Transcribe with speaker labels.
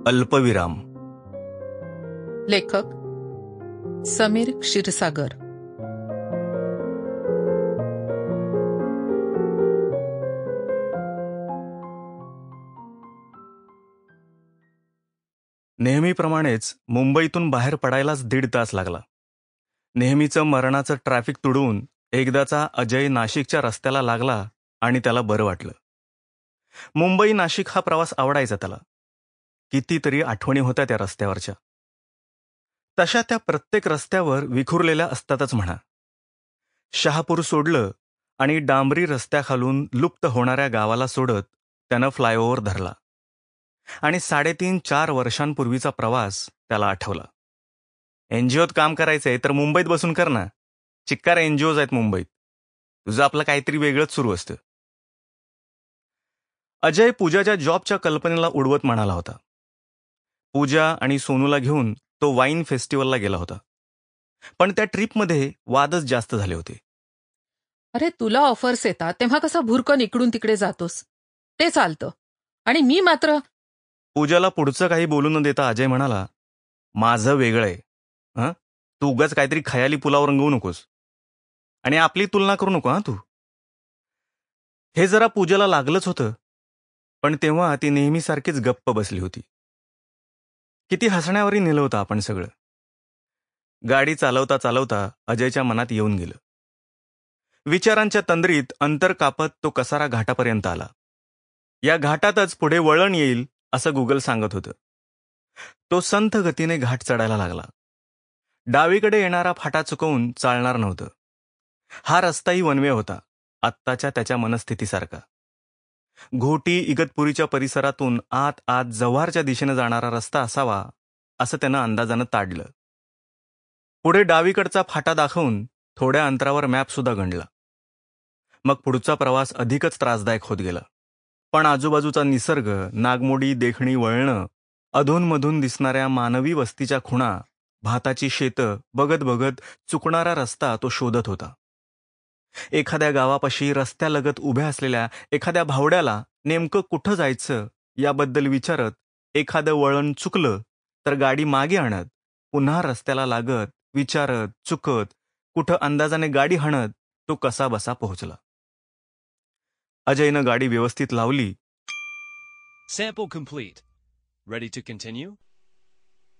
Speaker 1: अल्पविराम.
Speaker 2: लेखक समीर क्षीरसागर.
Speaker 1: नेहमीप्रमाणेच मुंबईतून बाहेर पडायलाच 1.5 तास लागला. नेहमीचं मरणाचं ट्रॅफिक तुडवून एकदाचा अजय नाशिकच्या रस्त्याला लागला आणि त्याला बरं वाटलं. मुंबई नाशिक हा प्रवास आवडायचा त्याला. कितीतरी आठवणी होत्या त्या रस्त्यावरच्या. तशा त्या प्रत्येक रस्त्यावर विखुरलेल्या असतातच म्हणा. शहापूर सोडलं आणि डांबरी रस्त्याखालून लुप्त होणाऱ्या गावाला सोडत त्यानं फ्लायओव्हर धरला आणि 3.5-4 वर्षांपूर्वीचा प्रवास त्याला आठवला. एनजीओत काम करायचंय तर मुंबईत बसून कर ना. चिक्कार एनजीओज आहेत मुंबईत. तुझं आपलं काहीतरी वेगळंच सुरू असतं. अजय पूजाच्या जॉबच्या कल्पनेला उडवत म्हणाला होता. पूजा आणि सोनूला घेऊन तो वाईन फेस्टिवलला गेला होता. पण त्या ट्रिपमध्ये वादच जास्त झाले होते.
Speaker 2: अरे, तुला ऑफर्स येतात तेव्हा कसा भुरकन इकडून तिकडे जातोस, ते चालतं. आणि मी मात्र
Speaker 1: पूजाला पुढचं काही बोलू न देता अजय म्हणाला, माझं वेगळं आहे. तू उगाच काहीतरी खयाली पुलावर रंगवू नकोस आणि आपली तुलना करू नको. तू हे जरा पूजाला लागलंच होतं. पण तेव्हा ती नेहमीसारखीच गप्प बसली होती. किती हसण्यावरी नेलं होतं आपण सगळं. गाडी चालवता चालवता अजयच्या मनात येऊन गेलं. विचारांच्या तंद्रीत अंतर कापत तो कसारा घाटापर्यंत आला. या घाटातच पुढे वळण येईल असं गुगल सांगत होतं. तो संथ गतीने घाट चढायला लागला. डावीकडे येणारा फाटा चुकवून चालणार नव्हतं. हा रस्ताही वनवे होता, आत्ताच्या त्याच्या मनस्थितीसारखा. घोटी इगतपुरीच्या परिसरातून आत आत जव्हारच्या दिशेने जाणारा रस्ता असावा असं त्यानं अंदाजानं ताडलं. पुढे डावीकडचा फाटा दाखवून थोड्या अंतरावर मॅप सुद्धा गणला. मग पुढचा प्रवास अधिकच त्रासदायक होत गेला. पण आजूबाजूचा निसर्ग, नागमोडी देखणी वळणं, अधूनमधून दिसणाऱ्या मानवी वस्तीच्या खुणा, भाताची शेतं बघत बघत चुकणारा रस्ता तो शोधत होता. एखाद्या गावापाशी रस्त्यालगत उभ्या असलेल्या एखाद्या भावड्याला नेमकं कुठं जायचं याबद्दल विचारत, एखादं वळण चुकलं तर गाडी मागे आणत, पुन्हा रस्त्याला लागत, विचारत, चुकत, कुठं अंदाजाने गाडी हाणत तो कसा बसा पोहोचला. अजयनं गाडी व्यवस्थित लावली.
Speaker 3: Sample complete. Ready to continue?